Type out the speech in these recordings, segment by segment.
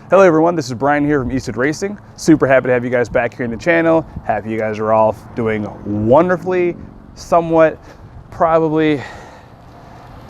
Hello everyone, this is Brian here from Eastwood Racing. Super happy to have you guys back here in the channel. Happy you guys are all doing wonderfully, somewhat, probably.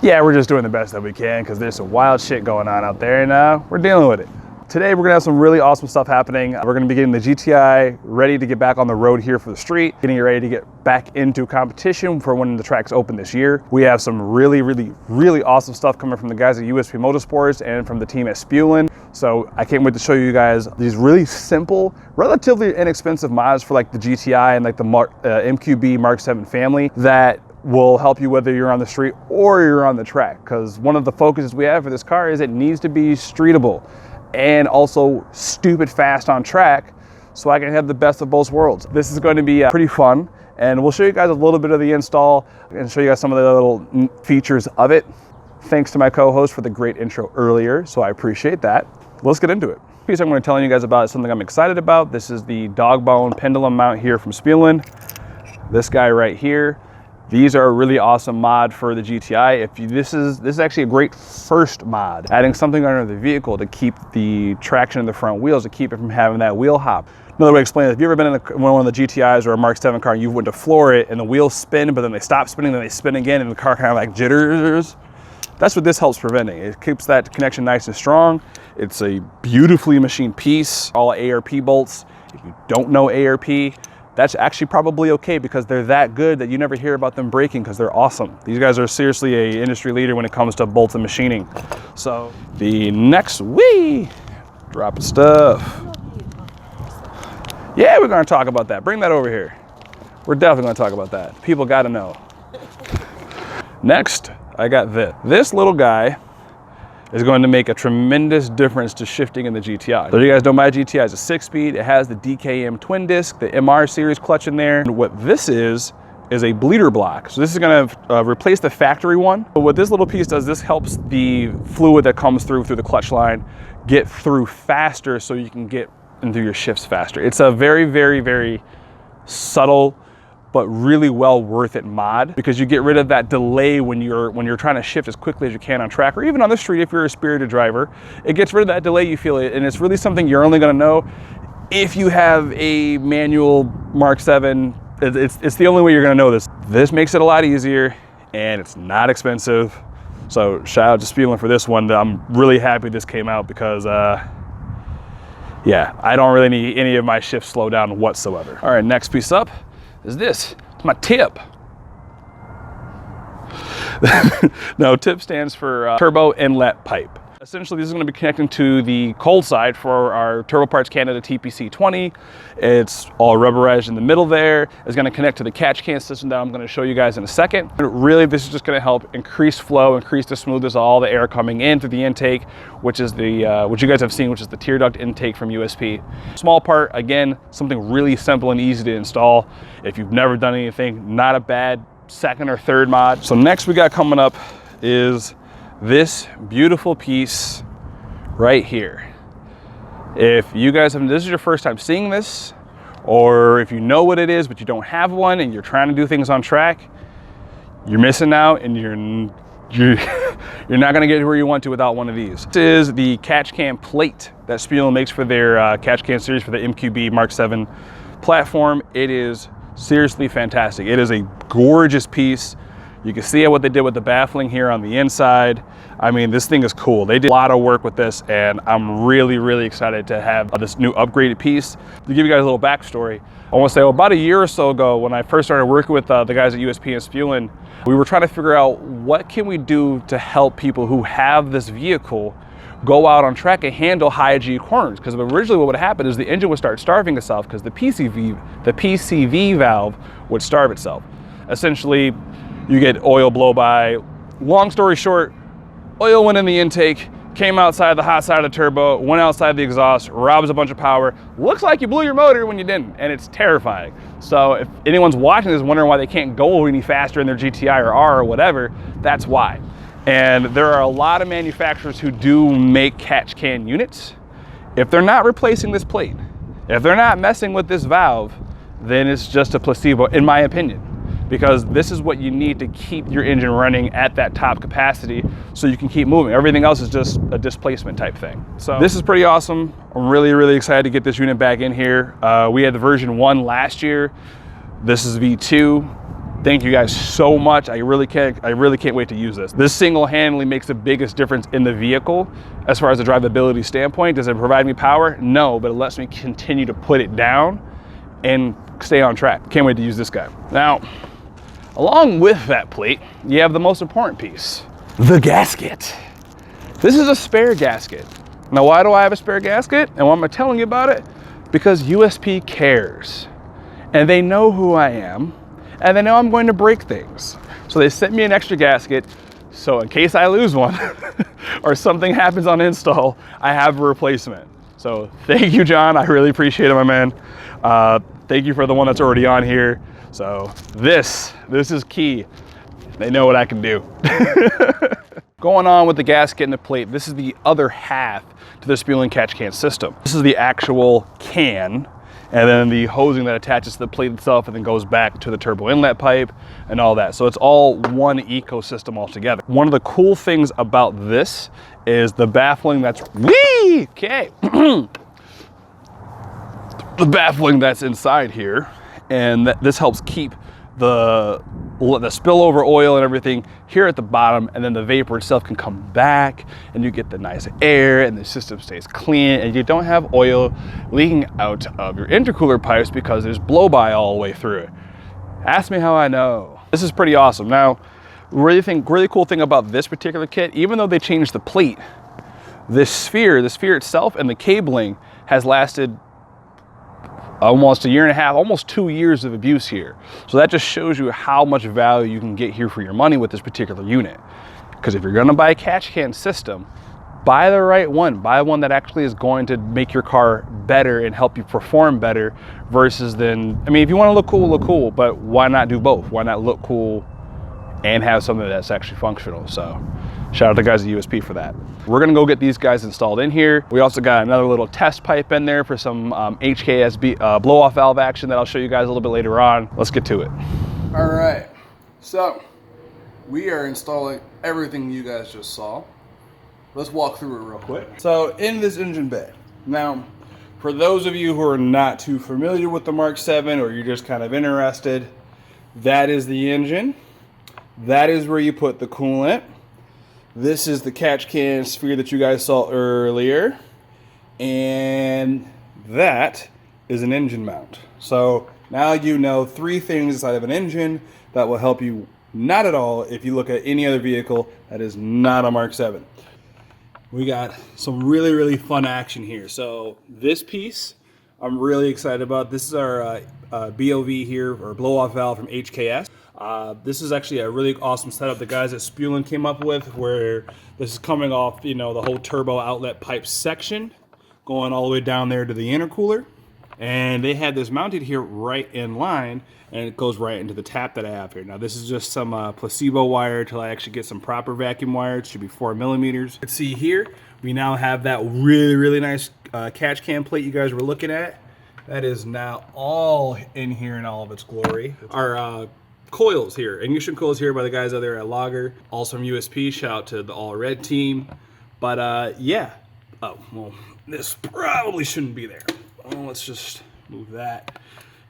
Yeah, we're just doing the best that we can because there's some wild shit going on out there and we're dealing with it. Today we're gonna have some really awesome stuff happening. We're gonna be getting the GTI ready to get back on the road here for the street, getting it ready to get back into competition for when the tracks open this year. We have some really awesome stuff coming from the guys at USP Motorsports and from the team at Spulin. So I can't wait to show you guys these really simple, relatively inexpensive mods for like the GTI and like the Mk7 Mk7 family that will help you whether you're on the street or you're on the track. Because one of the focuses we have for this car is it needs to be streetable and also stupid fast on track so I can have the best of both worlds. This is going to be pretty fun, and we'll show you guys a little bit of the install and show you guys some of the little features of it. Thanks to my co-host for the great intro earlier, so I appreciate that. Let's get into it. The piece I'm going to tell you guys about is something I'm excited about. This is the dog bone pendulum mount here from Spulin. This guy right here. These are a really awesome mod for the GTI. This is actually a great first mod, adding something under the vehicle to keep the traction in the front wheels, to keep it from having that wheel hop. Another way to explain it, if you've ever been in one of the GTIs or a Mk7 car and you went to floor it and the wheels spin, but then they stop spinning, then they spin again and the car kind of like jitters, that's what this helps preventing. It keeps that connection nice and strong. It's a beautifully machined piece, all ARP bolts. If you don't know ARP, that's actually probably okay because they're that good that you never hear about them breaking because they're awesome. These guys are seriously an industry leader when it comes to bolts and machining. So the next, dropping stuff. Yeah, we're gonna talk about that. Bring that over here. We're definitely gonna talk about that. People gotta know. Next, I got this. This little guy is going to make a tremendous difference to shifting in the GTI. So you guys know my GTI is a 6-speed. It has the DKM twin disc, the MR series clutch in there. And what this is a bleeder block. So this is gonna replace the factory one. But what this little piece does, this helps the fluid that comes through the clutch line get through faster so you can get into your shifts faster. It's a very subtle, but really well worth it mod because you get rid of that delay when you're trying to shift as quickly as you can on track or even on the street if you're a spirited driver. It gets rid of that delay you feel it, and it's really something you're only gonna know if you have a manual Mk7. It's the only way you're gonna know this. This makes it a lot easier and it's not expensive. So shout out to Spulin for this one. I'm really happy this came out because yeah, I don't really need any of my shifts slow down whatsoever. All right, next piece up is this. It's my tip. No, tip stands for turbo inlet pipe. Essentially, this is going to be connecting to the cold side for our Turbo Parts Canada TPC 20. It's all rubberized in the middle there. It's going to connect to the catch can system that I'm going to show you guys in a second. But really, this is just going to help increase flow, increase the smoothness of all the air coming in through the intake, which is the what you guys have seen, which is the tear duct intake from USP. Small part, again, something really simple and easy to install. If you've never done anything, not a bad second or third mod. So next we got coming up is this beautiful piece right here. If you guys have, this is your first time seeing this, or if you know what it is but you don't have one and you're trying to do things on track, you're missing out and you're not going to get where you want to without one of these. This is the catch can plate that Spulin makes for their catch can series for the Mk7 Mk7 platform. It is seriously fantastic. It is a gorgeous piece. You can see what they did with the baffling here on the inside. I mean, this thing is cool. They did a lot of work with this, and I'm really excited to have this new upgraded piece. To give you guys a little backstory, I want to say about a year or so ago when I first started working with the guys at USP and Spulin, we were trying to figure out what can we do to help people who have this vehicle go out on track and handle high G corners. Because originally what would happen is the engine would start starving itself because the PCV valve would starve itself. Essentially, you get oil blow by. Long story short, oil went in the intake, came outside the hot side of the turbo, went outside the exhaust, robs a bunch of power. Looks like you blew your motor when you didn't, and it's terrifying. So if anyone's watching this wondering why they can't go any faster in their GTI or R or whatever, that's why. And there are a lot of manufacturers who do make catch can units. If they're not replacing this plate, if they're not messing with this valve, then it's just a placebo, in my opinion. because this is what you need to keep your engine running at that top capacity so you can keep moving. Everything else is just a displacement type thing. So this is pretty awesome. I'm really, really excited to get this unit back in here. We had the version 1 last year. This is V2. Thank you guys so much. I really can't wait to use this. This single-handedly makes the biggest difference in the vehicle as far as the drivability standpoint. Does it provide me power? No, but it lets me continue to put it down and stay on track. Can't wait to use this guy. Now, along with that plate, you have the most important piece, the gasket. This is a spare gasket. Now, why do I have a spare gasket? And why am I telling you about it? Because USP cares. And they know who I am. And they know I'm going to break things. So they sent me an extra gasket, so in case I lose one or something happens on install, I have a replacement. So thank you, John. I really appreciate it, my man. Thank you for the one that's already on here. So this is key. They know what I can do. Going on with the gasket and the plate, this is the other half to the spule and catch can system. This is the actual can, and then the hosing that attaches to the plate itself and then goes back to the turbo inlet pipe and all that. So it's all one ecosystem altogether. One of the cool things about this is the baffling that's, okay. The baffling that's inside here, and this helps keep the spillover oil and everything here at the bottom, and then the vapor itself can come back and you get the nice air and the system stays clean and you don't have oil leaking out of your intercooler pipes because there's blow by all the way through it. Ask me how I know. This is pretty awesome. Now, really cool thing about this particular kit, even though they changed the plate, the sphere itself and the cabling has lasted almost a year and a half, almost 2 years of abuse here. So that just shows you how much value you can get here for your money with this particular unit. Because if you're gonna buy a catch can system, buy the right one. Buy one that actually is going to make your car better and help you perform better versus then, I mean, if you wanna look cool, but why not do both? Why not look cool and have something that's actually functional? So shout out to the guys at USP for that. We're gonna go get these guys installed in here. We also got another little test pipe in there for some HKSB blow-off valve action that I'll show you guys a little bit later on. Let's get to it. All right, so we are installing everything you guys just saw. Let's walk through it real quick. So in this engine bay, now, for those of you who are not too familiar with the Mk7 or you're just kind of interested, that is the engine. That is where you put the coolant. This is the catch can sphere that you guys saw earlier. And that is an engine mount. So now you know 3 things inside of an engine that will help you not at all if you look at any other vehicle that is not a Mk7. We got some really fun action here. So this piece I'm really excited about. This is our BOV here, or blow off valve from HKS. This is actually a really awesome setup the guys at Spulin came up with, where this is coming off, you know, the whole turbo outlet pipe section going all the way down there to the intercooler, and they had this mounted here right in line, and it goes right into the tap that I have here. Now this is just some placebo wire till I actually get some proper vacuum wire. It should be 4 millimeters. You can see here we now have that really nice catch can plate you guys were looking at. That is now all in here in all of its glory. Our coils here, ignition coils here by the guys out there at Lager, also from USP. Shout out to the All Red team. But yeah, oh well, this probably shouldn't be there. Oh, let's just move that.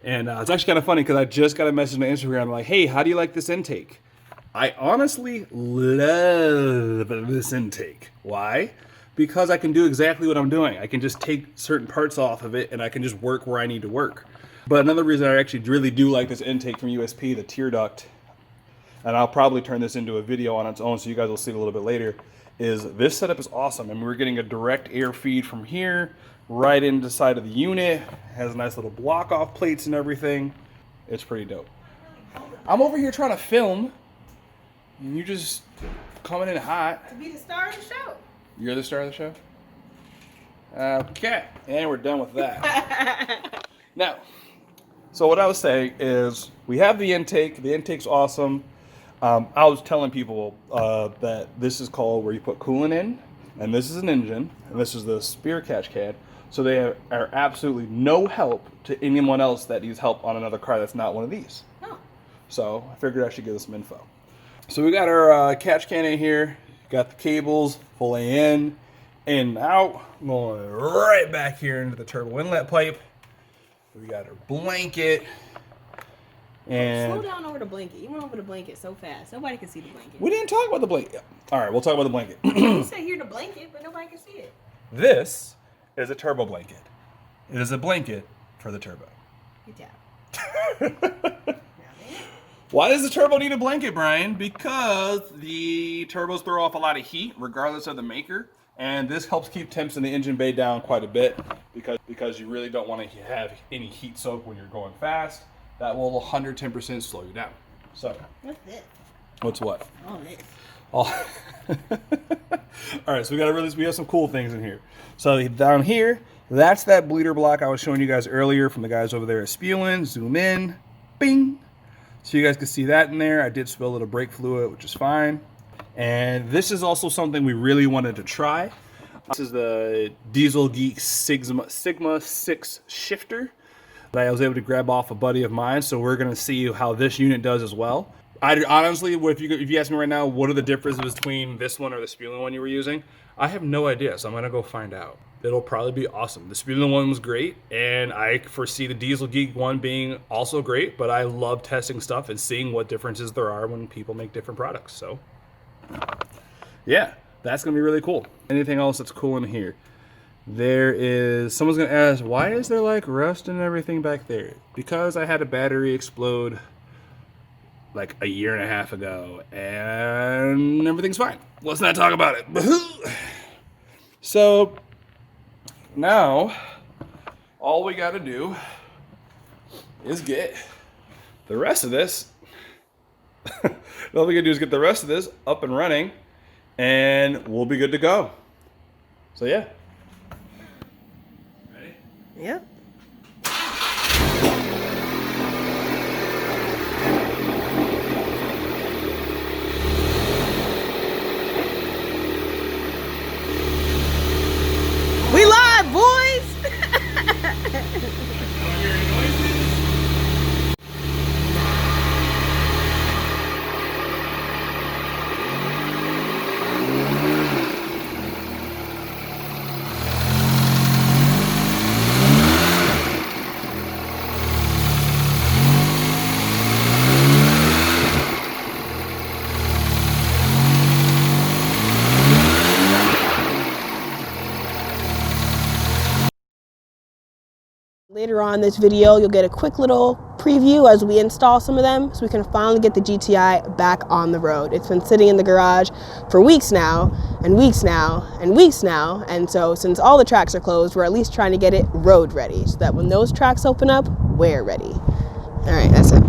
And it's actually kind of funny because I just got a message on Instagram like, hey, how do you like this intake? I honestly love this intake. Why? Because I can do exactly what I'm doing. I can just take certain parts off of it and I can just work where I need to work. But another reason I actually really do like this intake from USP, the tear duct, and I'll probably turn this into a video on its own so you guys will see it a little bit later, is this setup is awesome. I mean, we're getting a direct air feed from here right into the side of the unit. It has nice little block off plates and everything. It's pretty dope. I'm over here trying to film and you just coming in hot. To be the star of the show. You're the star of the show? Okay, and we're done with that. Now, so what I was saying is we have the intake. The intake's awesome. I was telling people that this is called where you put coolant in, and this is an engine, and this is the spear catch can. So they are absolutely no help to anyone else that needs help on another car that's not one of these. No. So I figured I should give this some info. So we got our catch can in here, got the cables fully in and out, going right back here into the turbo inlet pipe. We got our blanket. And slow down over the blanket. You went over the blanket so fast. Nobody can see the blanket. We didn't talk about the blanket. All right, we'll talk about the blanket. You said here the blanket, but nobody can see it. This is a turbo blanket. It is a blanket for the turbo. Good job. Why does the turbo need a blanket, Brian? Because the turbos throw off a lot of heat, regardless of the maker. And this helps keep temps in the engine bay down quite a bit because you really don't want to have any heat soak when you're going fast. That will 110% slow you down. So, what's this? What's what? Oh, this. Oh. All right, so we have some cool things in here. So down here, that's that bleeder block I was showing you guys earlier from the guys over there at Spewin. Zoom in, bing. So you guys can see that in there. I did spill a little brake fluid, which is fine. And this is also something we really wanted to try. This is the Diesel Geek Sigma 6 shifter that I was able to grab off a buddy of mine. So we're gonna see how this unit does as well. I honestly, if you ask me right now, what are the differences between this one or the Spewin one you were using? I have no idea, so I'm gonna go find out. It'll probably be awesome. The Spewin one was great, and I foresee the Diesel Geek one being also great, but I love testing stuff and seeing what differences there are when people make different products. So yeah, that's gonna be really cool. Anything else that's cool in here? Someone's gonna ask, why is there like rust and everything back there? Because I had a battery explode like a year and a half ago and everything's fine. Let's not talk about it. So now all we got to do is get the rest of this. All we got to do is get the rest of this up and running and we'll be good to go. So yeah. Ready? Yep. We live, boys! Later on in this video, you'll get a quick little preview as we install some of them so we can finally get the GTI back on the road. It's been sitting in the garage for weeks now, and weeks now, and weeks now, and so since all the tracks are closed, we're at least trying to get it road ready so that when those tracks open up, we're ready. All right, that's it.